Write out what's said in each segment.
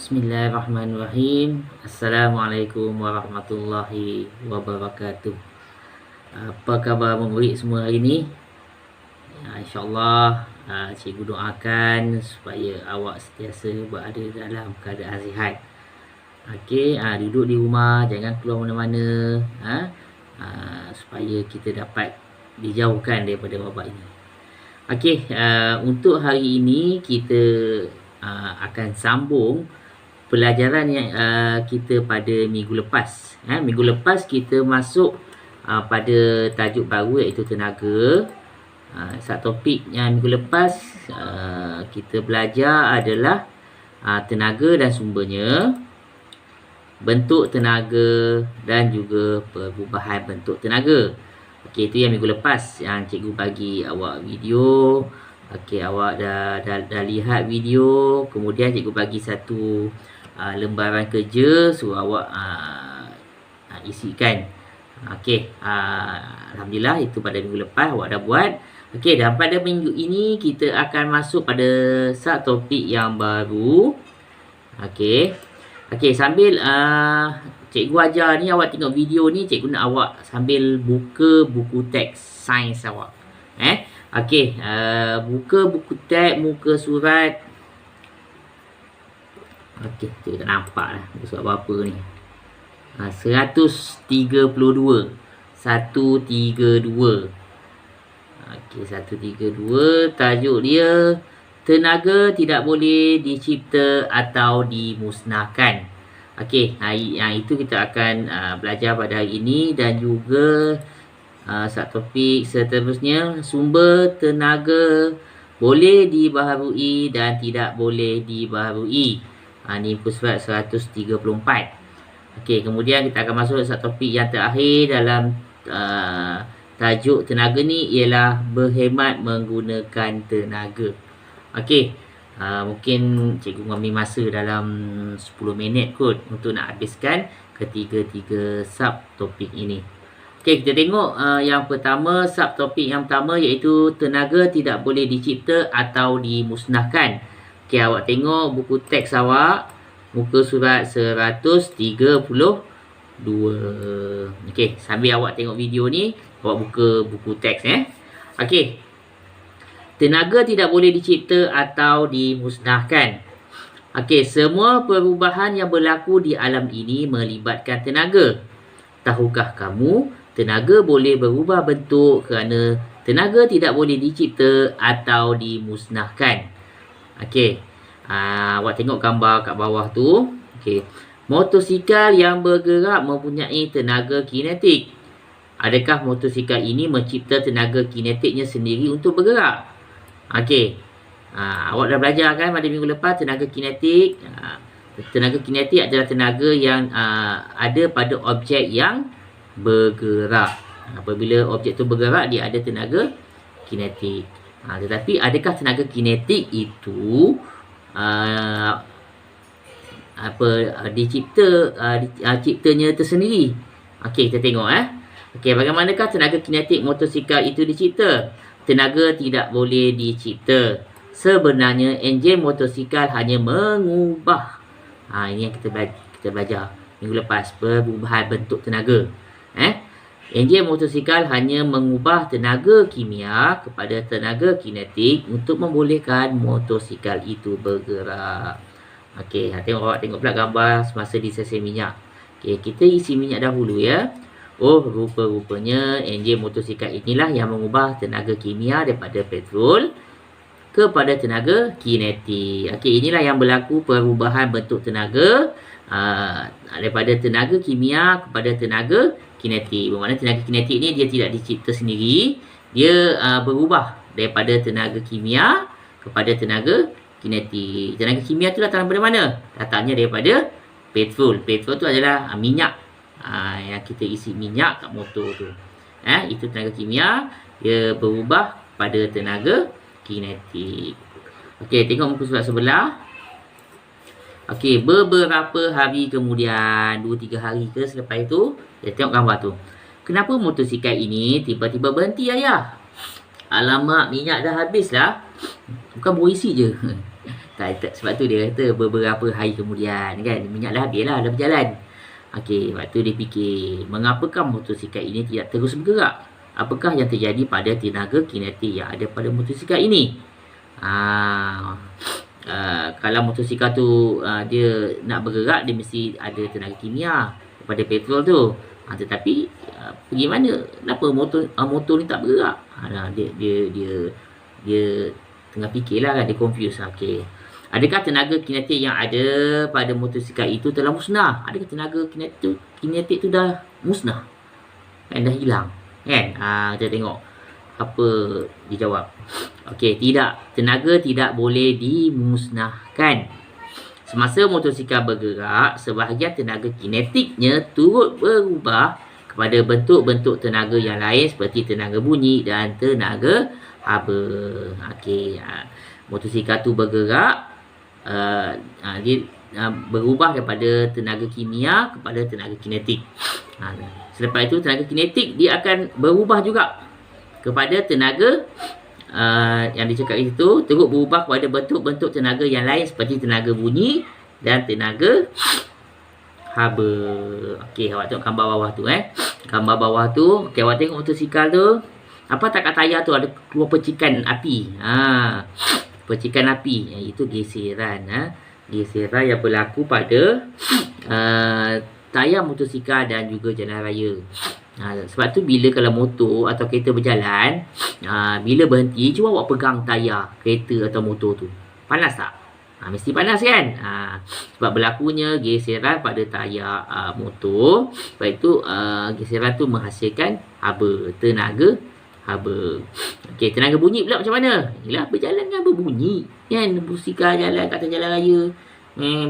Bismillahirrahmanirrahim. Assalamualaikum warahmatullahi wabarakatuh. Apa khabar murid semua hari ini? InsyaAllah cikgu doakan supaya awak sentiasa berada dalam keadaan sihat. Okey, duduk di rumah, jangan keluar mana-mana, supaya kita dapat dijauhkan daripada wabak ini. Okey, untuk hari ini kita akan sambung pelajaran yang kita pada minggu lepas. Minggu lepas kita masuk pada tajuk baru iaitu tenaga. Satu topik yang minggu lepas kita belajar adalah tenaga dan sumbernya, bentuk tenaga dan juga perubahan bentuk tenaga. Okey, itu yang minggu lepas yang cikgu bagi awak video. Okey, awak dah lihat video, kemudian cikgu bagi satu lembaran kerja suruh awak isikan. Okey, alhamdulillah itu pada minggu lepas awak dah buat. Okey, dan pada minggu ini kita akan masuk pada subtopik yang baru. Okey. Okey, sambil cikgu ajar ni, awak tengok video ni, cikgu nak awak sambil buka buku teks sains awak. Okey, buka buku teks, muka surat. Okey, kita tak nampak lah muka surat berapa ni. 132. 132. Okey, 132. Tajuk dia, tenaga tidak boleh dicipta atau dimusnahkan. Okey, yang itu kita akan belajar pada hari ini. Dan juga subtopik seterusnya, sumber tenaga boleh dibaharui dan tidak boleh dibaharui. Ini muka surat 134. Okey, kemudian kita akan masuk subtopik yang terakhir dalam tajuk tenaga ni, ialah berhemat menggunakan tenaga. Okey, mungkin cikgu mengambil masa dalam 10 minit kot untuk nak habiskan ketiga-tiga subtopik ini. Okey, kita tengok yang pertama, subtopik yang pertama iaitu tenaga tidak boleh dicipta atau dimusnahkan. Okey, awak tengok buku teks awak, muka surat 132. Okey, sambil awak tengok video ni, awak buka buku teks. Okey. Tenaga tidak boleh dicipta atau dimusnahkan. Okey, semua perubahan yang berlaku di alam ini melibatkan tenaga. Tahukah kamu, tenaga boleh berubah bentuk kerana tenaga tidak boleh dicipta atau dimusnahkan. Okey, awak tengok gambar kat bawah tu. Okey, motosikal yang bergerak mempunyai tenaga kinetik. Adakah motosikal ini mencipta tenaga kinetiknya sendiri untuk bergerak? Okey, awak dah belajar kan pada minggu lepas tenaga kinetik. Tenaga kinetik adalah tenaga yang ada pada objek yang bergerak. Apabila objek tu bergerak, dia ada tenaga kinetik. Tetapi adakah tenaga kinetik itu ciptanya tersendiri? Okey, kita tengok. Okey, bagaimanakah tenaga kinetik motosikal itu dicipta? Tenaga tidak boleh dicipta. Sebenarnya enjin motosikal hanya mengubah. Ini yang kita belajar minggu lepas, perubahan bentuk tenaga. Enjin motosikal hanya mengubah tenaga kimia kepada tenaga kinetik untuk membolehkan motosikal itu bergerak. Okey, awak tengok pula gambar semasa di sesi minyak. Okey, kita isi minyak dahulu ya. Oh, rupa-rupanya enjin motosikal inilah yang mengubah tenaga kimia daripada petrol kepada tenaga kinetik. Okey, inilah yang berlaku perubahan bentuk tenaga daripada tenaga kimia kepada tenaga kinetik. Bermakna tenaga kinetik ni dia tidak dicipta sendiri, dia berubah daripada tenaga kimia kepada tenaga kinetik. Tenaga kimia tu datang daripada mana? Datangnya daripada petrol. Petrol tu adalah minyak. Yang kita isi minyak kat motor tu. Itu tenaga kimia, dia berubah pada tenaga kinetik. Okey, tengok muka surat sebelah. Okey, beberapa hari kemudian, 2-3 hari ke selepas itu, kita tengok gambar tu. Kenapa motosikal ini tiba-tiba berhenti, ayah? Alamak, minyak dah habis lah. Bukan berisi je. Sebab tu dia kata beberapa hari kemudian kan, minyak dah habis lah, dah berjalan. Okey, waktu dia fikir, mengapakah motosikal ini tidak terus bergerak? Apakah yang terjadi pada tenaga kinetik yang ada pada motosikal ini? Kalau motosikal tu dia nak bergerak, dia mesti ada tenaga kimia pada petrol tu. Tetapi pergi mana? Kenapa motor ni tak bergerak? Dia tengah fikirlah kan, dia confuse. Okey. Adakah tenaga kinetik yang ada pada motosikal itu telah musnah? Adakah tenaga kinetik tu dah musnah? Dah hilang. Kan? Kita tengok apa dijawab. Okey, tidak. Tenaga tidak boleh dimusnahkan. Semasa motosikal bergerak, sebahagian tenaga kinetiknya turut berubah kepada bentuk-bentuk tenaga yang lain seperti tenaga bunyi dan tenaga haba. Okey, motosikal tu bergerak, dia berubah daripada tenaga kimia kepada tenaga kinetik. Selepas itu tenaga kinetik dia akan berubah juga kepada tenaga yang dicakap itu, turut berubah kepada bentuk-bentuk tenaga yang lain seperti tenaga bunyi dan tenaga haba. Okey, awak tengok gambar bawah tu Gambar bawah tu, okey, awak tengok motosikal tu, apa takat tayar tu ada keluar percikan api. Percikan api, itu geseran. Geseran yang berlaku pada tayar motosikal dan juga jalan raya. Sebab tu bila kalau motor atau kereta berjalan, bila berhenti, cuba awak pegang tayar kereta atau motor tu. Panas tak? Mesti panas kan? Sebab berlakunya geseran pada tayar motor. Sebab itu geseran tu menghasilkan haba, tenaga haba. Okey, tenaga bunyi pula macam mana? Yalah, berjalan kan berbunyi. Kan, motosikal jalan kat atas jalan raya.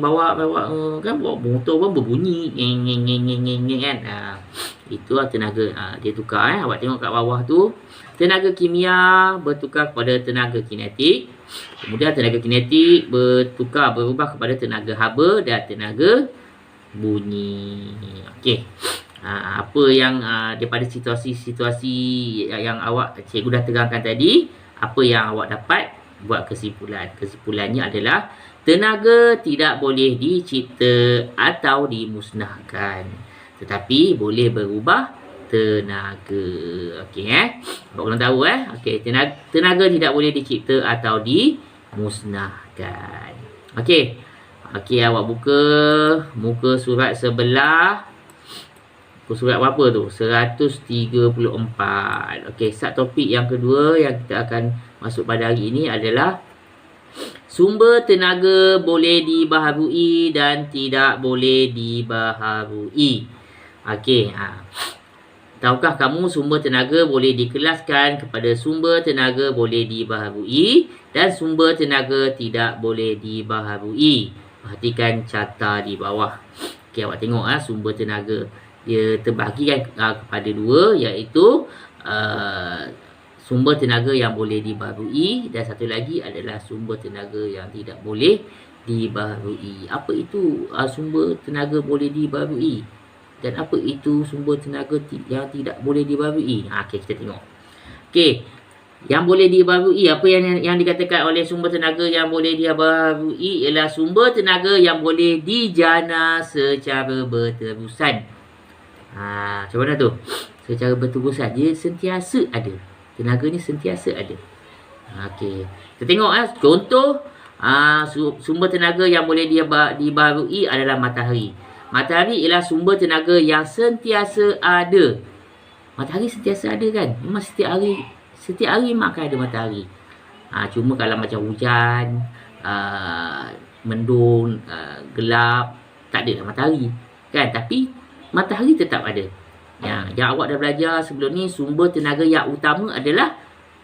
Bawa kan, bawa motor pun berbunyi. Kan. Itulah tenaga dia tukar. Awak tengok kat bawah tu. Tenaga kimia bertukar kepada tenaga kinetik. Kemudian tenaga kinetik berubah kepada tenaga haba dan tenaga bunyi. Okey. Apa yang daripada situasi-situasi yang awak cikgu dah terangkan tadi, apa yang awak dapat, buat kesimpulan. Kesimpulannya adalah tenaga tidak boleh dicipta atau dimusnahkan, tetapi boleh berubah tenaga. Okey Awak kena tahu Okey, tenaga tidak boleh dicipta atau dimusnahkan. Okey. Okey, awak buka muka surat sebelah. Surat berapa tu? 134. Okey, start topik yang kedua yang kita akan masuk pada hari ini adalah sumber tenaga boleh dibaharui dan tidak boleh dibaharui. Okey, tahukah kamu sumber tenaga boleh dikelaskan kepada sumber tenaga boleh dibaharui dan sumber tenaga tidak boleh dibaharui? Perhatikan carta di bawah. Okey, awak tengok sumber tenaga. Dia terbahagikan kepada dua, iaitu sumber tenaga yang boleh dibaharui dan satu lagi adalah sumber tenaga yang tidak boleh dibaharui. Apa itu sumber tenaga boleh dibaharui dan apa itu sumber tenaga yang tidak boleh dibaharui? Okey, kita tengok. Okey, yang boleh dibaharui, apa yang dikatakan oleh sumber tenaga yang boleh dibaharui ialah sumber tenaga yang boleh dijana secara berterusan. Macam mana tu? Secara berterusan, dia sentiasa ada. Tenaga ni sentiasa ada. Okey. Kita tengok contoh sumber tenaga yang boleh dibaharui adalah matahari. Matahari ialah sumber tenaga yang sentiasa ada. Matahari sentiasa ada kan? Memang setiap hari memang akan ada matahari. Cuma kalau macam hujan, mendung, gelap, tak ada matahari. Kan? Tapi matahari tetap ada. Yang awak dah belajar sebelum ni, sumber tenaga yang utama adalah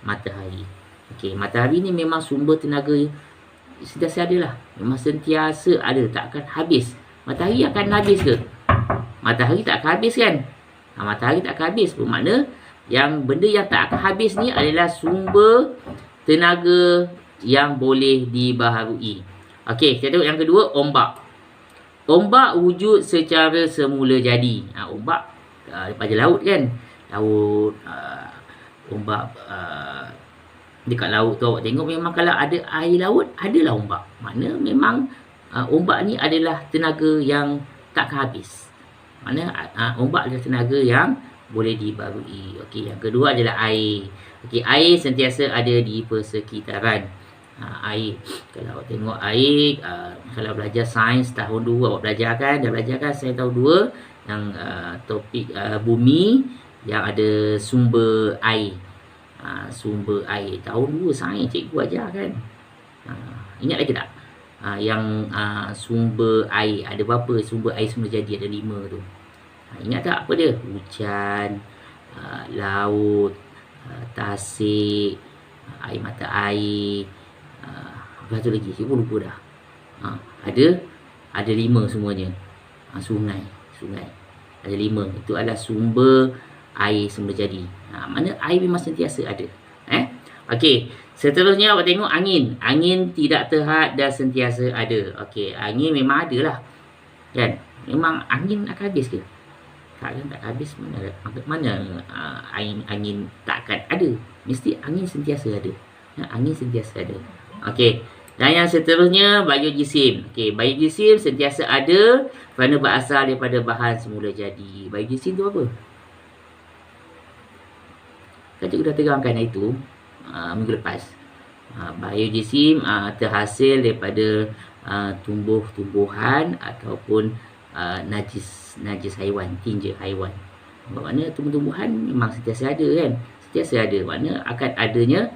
matahari. Okey, matahari ni memang sumber tenaga sentiasa ada lah. Memang sentiasa ada, tak akan habis. Matahari akan habis ke? Matahari tak akan habis kan? Matahari tak akan habis. Bermakna yang benda yang tak akan habis ni adalah sumber tenaga yang boleh dibaharui. Okey, kita tengok yang kedua, ombak. Ombak wujud secara semula jadi. Ombak daripada laut kan. Laut, ombak dekat laut tu awak tengok memang kalau ada air laut, adalah ombak. Mana memang ombak ni adalah tenaga yang takkan habis. Mana ombak adalah tenaga yang boleh dibarui. Okey, yang kedua adalah air. Okey, air sentiasa ada di persekitaran. Air. Kalau awak tengok air, kalau belajar sains tahun 2 awak belajar kan, dah belajar kan sains tahun 2 yang topik bumi yang ada sumber air. Sumber air tahun 2 sains cikgu ajar kan. Ingat lagi tak? Yang sumber air ada berapa sumber air semula jadi, ada 5 tu. Ingat tak apa dia? Hujan, laut, tasik, air mata air, apa satu lagi saya pun lupa dah. Ada 5 semuanya. Sungai ada 5. Itu adalah sumber air semula jadi. Mana air memang sentiasa ada. Okey, seterusnya awak tengok angin. Angin tidak terhad dan sentiasa ada. Okey, angin memang ada lah. Kan? Memang angin akan habis ke? Takkan tak habis. Mana angin takkan ada. Mesti angin sentiasa ada. Angin sentiasa ada. Okey. Dan yang seterusnya biojisim. Okey, biojisim sentiasa ada kerana berasal daripada bahan semula jadi. Biojisim tu apa? Kan cikgu dah terangkan itu minggu lepas. Biojisim terhasil daripada tumbuh-tumbuhan ataupun najis haiwan, tinja haiwan. Maknanya tumbuh-tumbuhan memang sentiasa ada kan? Sentiasa ada. Maknanya akan adanya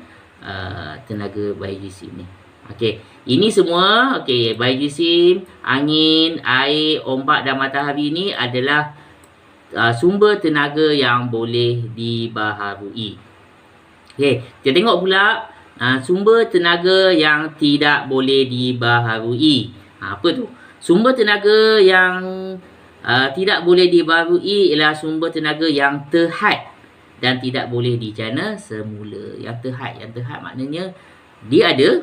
tenaga biojisim ni. Okey, ini semua biojisim, angin, air, ombak dan matahari ni adalah sumber tenaga yang boleh dibaharui. Okey, kita tengok pula sumber tenaga yang tidak boleh dibaharui. Apa tu? Sumber tenaga yang tidak boleh dibaharui ialah sumber tenaga yang terhad dan tidak boleh dijana semula. Yang terhad maknanya dia ada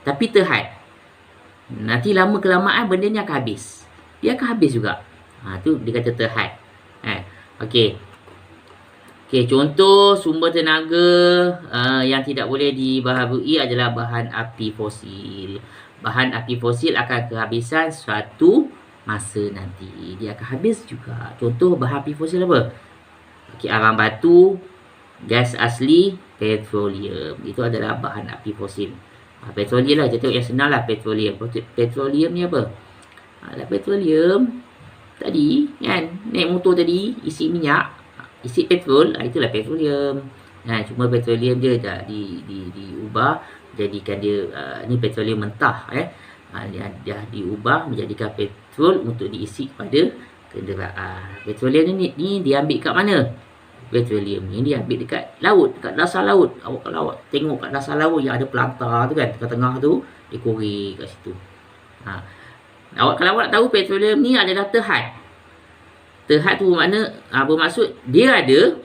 tapi terhad. Nanti lama kelamaan benda ni akan habis. Dia akan habis juga. Tu dia kata terhad. Okey, contoh sumber tenaga yang tidak boleh dibaharui adalah bahan api fosil. Bahan api fosil akan kehabisan suatu masa nanti. Dia akan habis juga. Contoh bahan api fosil apa? Okey, arang batu, gas asli, petroleum. Itu adalah bahan api fosil. Petroleum lah, kita tengok yang senang lah petroleum. Petroleum ni apa? Petroleum tadi kan, naik motor tadi isi minyak, isi petrol, itulah petroleum. Cuma petroleum dia dah diubah jadikan dia ni petroleum mentah dia dah diubah menjadikan petrol untuk diisi kepada kenderaan. Petroleum ni diambil kat mana? Petroleum ni diambil dekat laut, dekat dasar laut. Kalau awak tengok kat dasar laut yang ada pelantar tu kan, tengah-tengah tu dia korek kat situ. Kalau awak nak tahu petroleum ni adalah terhad. Terhad tu makna bermaksud dia ada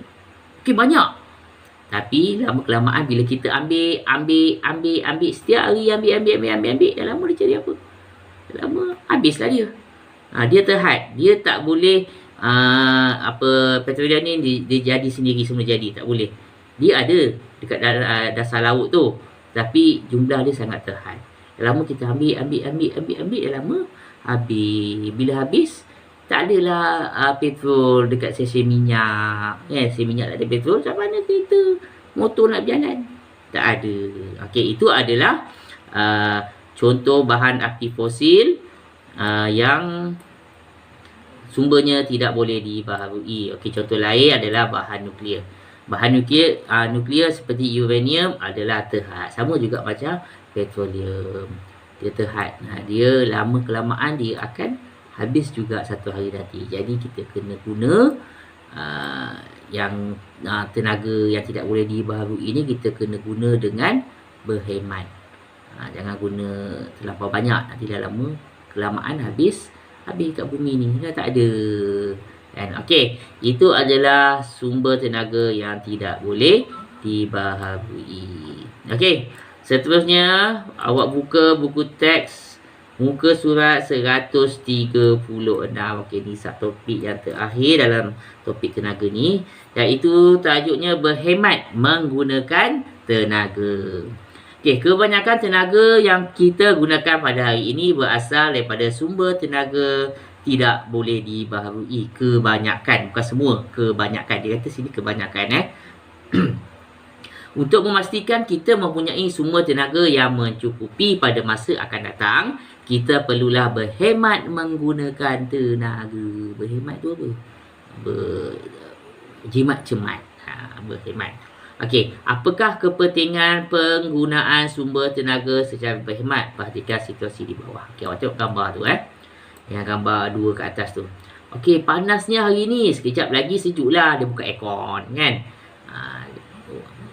banyak. Tapi lama kelamaan bila kita ambil setiap hari ambil, dah lama dia cari apa? Dah lama habislah dia. Dia terhad. Dia tak boleh petroleum ni dia jadi sendiri semula jadi, tak boleh. Dia ada dekat dasar laut tu, tapi jumlah dia sangat terhad. Dah lama kita ambil, dah lama habis. Bila habis, tak adalah petrol dekat stesen minyak. Stesen minyak tak ada petrol, macam mana kereta motor nak berjalan? Tak ada. Okey, itu adalah contoh bahan api fosil yang sumbernya tidak boleh dibaharui. Okey, contoh lain adalah bahan nuklear. Bahan nuklear seperti uranium adalah terhad. Sama juga macam petroleum. Dia terhad. Dia lama kelamaan dia akan habis juga satu hari nanti. Jadi kita kena guna yang tenaga yang tidak boleh dibaharui ini, kita kena guna dengan berhemat. Jangan guna terlampau banyak. Nanti dah lama kelamaan habis kat bumi ni. Dah tak ada. Okey, itu adalah sumber tenaga yang tidak boleh dibaharui. Okey, seterusnya awak buka buku teks muka surat 136. Okey, ni satu topik yang terakhir dalam topik tenaga ni, iaitu tajuknya berhemat menggunakan tenaga. Okey, kebanyakan tenaga yang kita gunakan pada hari ini berasal daripada sumber tenaga tidak boleh dibaharui. Kebanyakan, bukan semua, kebanyakan. Dia kata sini kebanyakan. Untuk memastikan kita mempunyai sumber tenaga yang mencukupi pada masa akan datang, kita perlulah berhemat menggunakan tenaga. Berhemat tu apa? Berjimat cemat. Berhemat. Okey, apakah kepentingan penggunaan sumber tenaga secara berhemat? Perhatikan situasi di bawah. Okey, awak tengok gambar tu Yang gambar 2 ke atas tu. Okey, panasnya hari ni, sekejap lagi sejuk lah, dia buka aircon kan.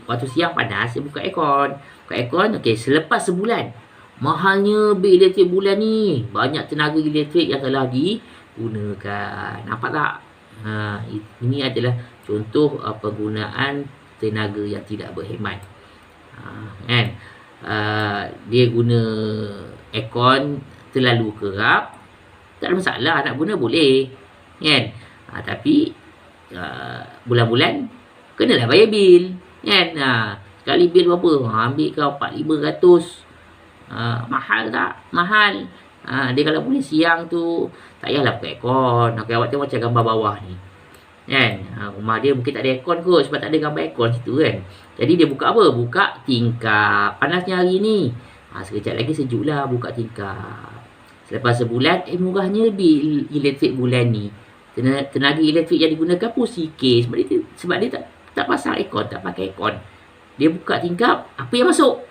Waktu siang panas, dia buka aircon. Okey, selepas sebulan, mahalnya bil elektrik bulan ni, banyak tenaga elektrik yang telah digunakan. Nampak tak? Ini adalah contoh penggunaan tenaga yang tidak berhemat. Kan? Dia guna aircon terlalu kerap, tak ada masalah, nak guna boleh. Kan? Tapi bulan-bulan kenalah bayar bil. Kan? Sekali bil berapa? Ambil kau 400-500. Mahal tak? Mahal. Dia kalau boleh siang tu, tak payahlah pakai aircon. Okay, awak tengok macam gambar bawah ni. Kan? Rumah dia mungkin tak ada aircon kot, sebab tak ada gambar aircon situ kan. Jadi dia buka apa? Buka tingkap. Panasnya hari ni, sekejap lagi sejuk lah, buka tingkap. Selepas sebulan, murahnya bil elektrik bulan ni. Tenaga elektrik yang digunakan pun sikit. Sebab dia tak pasang aircon, tak pakai aircon. Dia buka tingkap, apa yang masuk?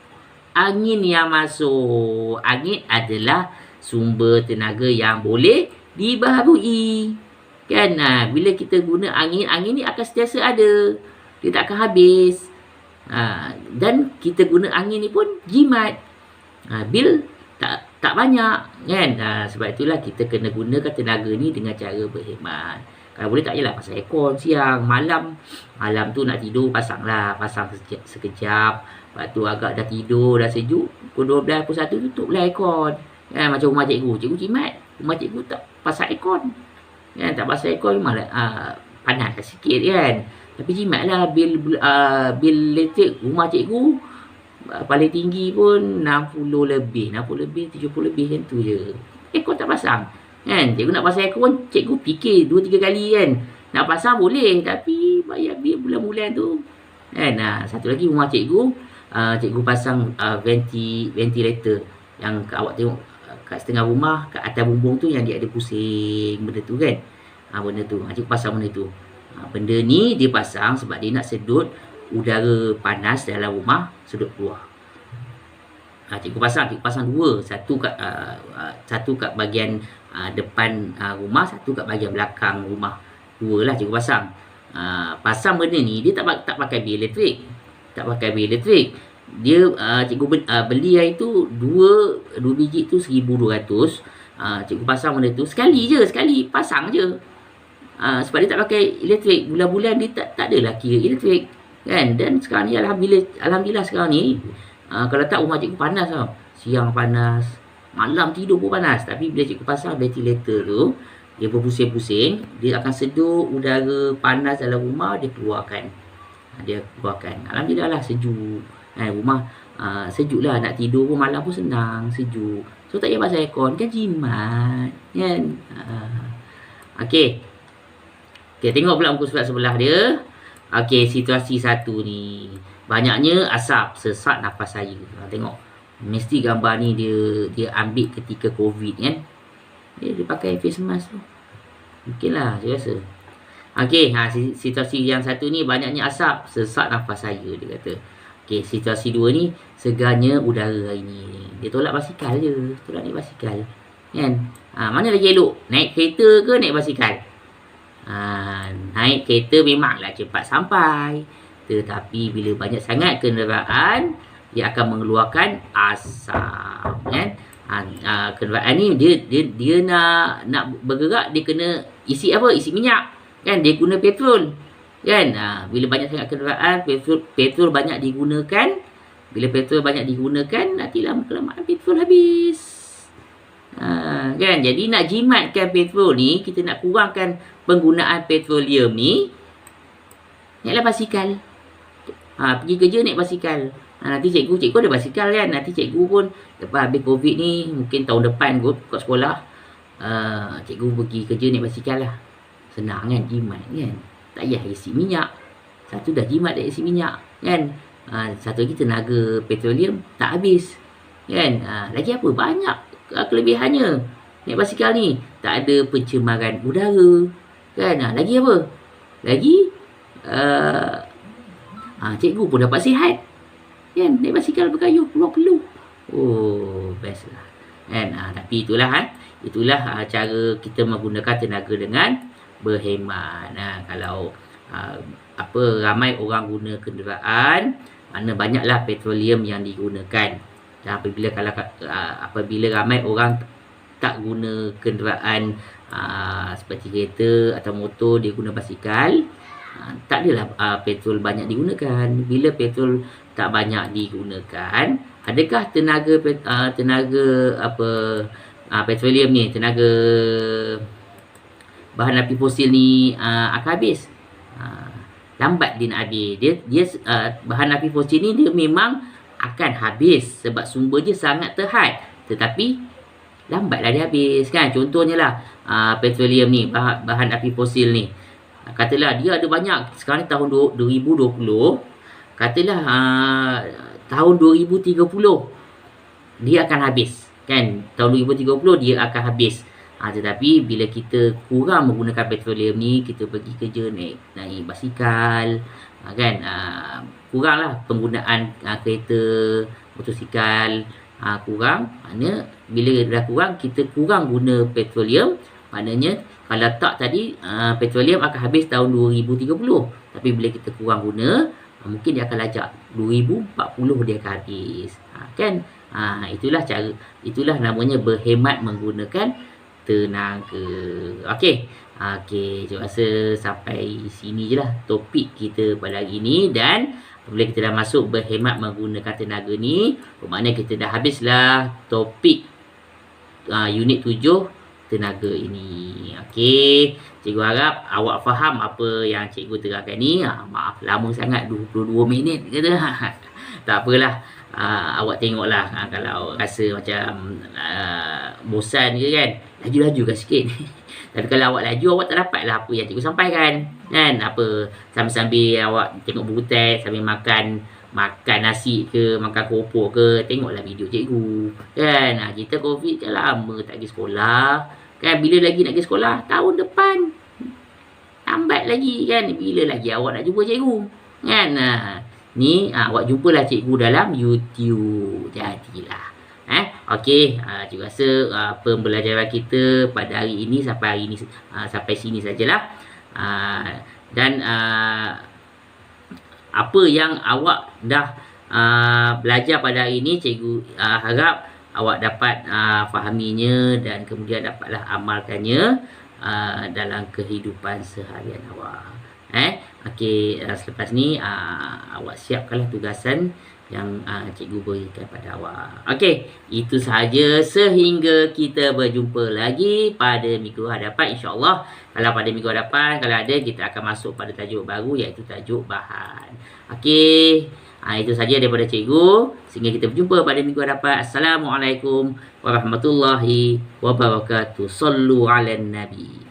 Angin yang masuk. Angin adalah sumber tenaga yang boleh dibaharui. Kan? Bila kita guna angin ni akan sentiasa ada. Dia tak akan habis. Dan kita guna angin ni pun jimat. Bil tak banyak. Kan? Sebab itulah kita kena gunakan tenaga ni dengan cara berhemat. Kalau boleh tak payahlah pasang aircon siang. Malam tu nak tidur, pasang sekejap. Lepas tu agak dah tidur, dah sejuk. Pukul 12, pukul 1 tutuplah aircon. Kan? Macam rumah cikgu. Cikgu jimat. Rumah cikgu tak pasang aircon. Kan? Tak pasang aircon memang panas sikit kan. Tapi jimatlah bil elektrik rumah cikgu paling tinggi pun 60 lebih, 70 lebih macam tu je. Aircon tak pasang. Kan? Cikgu nak pasang aircon, cikgu fikir 2-3 kali kan. Nak pasang boleh, tapi bayar bil bulan-bulan tu. Kan? Satu lagi rumah cikgu, cikgu pasang ventilator yang awak tengok kat setengah rumah, kat atas bumbung tu yang dia ada pusing benda tu kan. Benda tu, cikgu pasang benda tu. Benda ni dia pasang sebab dia nak sedut udara panas dalam rumah sedut keluar. Cikgu pasang 2, satu kat bahagian depan rumah, satu kat bahagian belakang rumah. 2 lah cikgu pasang. Pasang benda ni dia tak pakai bil elektrik. Dia cikgu beli hari tu 2 biji tu 1,200. Cikgu pasang benda tu sekali pasang je. Sebab dia tak pakai elektrik, bulan-bulan dia tak adalah kira elektrik kan. Dan sekarang ni alhamdulillah sekarang ni kalau tak rumah cikgu panas tau. Siang panas, malam tidur pun panas. Tapi bila cikgu pasang ventilator tu, dia berpusing-pusing, dia akan seduh udara panas dalam rumah, dia keluarkan. Alhamdulillah lah sejuk. Rumah sejuk lah, nak tidur pun malam pun senang, sejuk. So tak payah pasang aircon, kan jimat kan. Okey, tengok pula muka surat sebelah dia. Okey, situasi 1 ni, banyaknya asap sesak nafas saya. Tengok, mesti gambar ni dia ambil ketika COVID kan. Dia pakai face mask tu. Mungkin lah, saya rasa. Okey, situasi yang 1 ni, banyaknya asap sesak nafas saya, dia kata. Okey, situasi 2 ni, segarnya udara hari ni. Dia tolak basikal je. Tolak naik basikal. Kan? Mana lagi elok? Naik kereta ke naik basikal? Naik kereta memanglah cepat sampai. Tetapi bila banyak sangat kenderaan, dia akan mengeluarkan asap. Kan? Kenderaan ni dia nak bergerak, dia kena isi apa? Isi minyak. Kan? Dia guna petrol. Kan? Bila banyak sangat kenderaan, petrol banyak digunakan. Bila petrol banyak digunakan, nanti lama-kelamaan petrol habis. Kan? Jadi nak jimatkan petrol ni, kita nak kurangkan penggunaan petroleum ni, naiklah basikal. Pergi kerja naik basikal. Nanti cikgu ada basikal kan. Nanti cikgu pun lepas habis COVID ni, mungkin tahun depan kot kat sekolah, cikgu pergi kerja naik basikal lah. Senang kan, jimat kan. Tak payah isi minyak. Satu dah jimat dah isi minyak kan. Satu lagi tenaga petroleum tak habis kan. Lagi apa? Banyak kelebihannya naik basikal ni. Tak ada pencemaran udara kan. Lagi apa? Lagi cikgu pun dapat sihat kan. Naik basikal berkayuh keluar peluh. Oh, best lah kan. Tapi itulah cara kita menggunakan tenaga dengan berhemat. Kalau ramai orang guna kenderaan, mana banyaklah petroleum yang digunakan. Dan apabila ramai orang tak guna kenderaan seperti kereta atau motor, dia guna basikal, tak adalah petrol banyak digunakan. Bila petrol tak banyak digunakan, adakah tenaga petroleum ni, tenaga bahan api fosil ni akan habis? Lambat dia nak habis. Dia bahan api fosil ni dia memang akan habis sebab sumber dia sangat terhad, tetapi lambatlah dia habis kan. Contohnya lah petroleum ni, bahan api fosil ni, katalah dia ada banyak sekarang tahun 2020, katalah tahun 2030 dia akan habis kan. Tahun 2030 dia akan habis. Tetapi bila kita kurang menggunakan petroleum ni, kita pergi kerja naik basikal kan, kuranglah penggunaan kereta, motosikal, kurang. Maknanya bila dah kurang, kita kurang guna petroleum, maknanya kalau tak tadi petroleum akan habis tahun 2030. Tapi bila kita kurang guna, mungkin dia akan lajak 2040 dia akan habis kan. Itulah namanya berhemat menggunakan tenaga. Okey, saya rasa sampai sini je lah topik kita pada hari ni. Dan bila kita dah masuk berhemat menggunakan tenaga ni, bermakna kita dah habislah topik unit 7 tenaga ini. Okey, cikgu harap awak faham apa yang cikgu terangkan ni. Maaf lama sangat, 22 minit kata. Tak apalah, awak tengoklah kalau rasa macam bosan ke kan, laju-laju kan sikit. Tapi kalau awak laju, awak tak dapat lah apa yang cikgu sampaikan kan. Sambil-sambil awak tengok buku teks, sambil makan nasi ke, makan keropok ke, tengoklah video cikgu kan. Kita COVID je lama tak pergi sekolah kan. Bila lagi nak pergi sekolah? Tahun depan, lambat lagi kan. Bila lagi awak nak jumpa cikgu kan. Ni awak jumpalah cikgu dalam YouTube. Jadilah okey, cikgu rasa pembelajaran kita pada hari ini sampai sini sajalah. Dan apa yang awak dah belajar pada hari ini, cikgu harap awak dapat fahaminya dan kemudian dapatlah amalkannya dalam kehidupan seharian awak. Okey, selepas ni awak siapkanlah tugasan yang cikgu berikan pada awak. Okey, itu sahaja sehingga kita berjumpa lagi pada minggu hadapan, insya-Allah. Kalau pada minggu hadapan kalau ada, kita akan masuk pada tajuk baru, iaitu tajuk bahan. Okey, itu saja daripada cikgu. Sehingga kita berjumpa pada minggu hadapan. Assalamualaikum warahmatullahi wabarakatuh. Sallu ala nabi.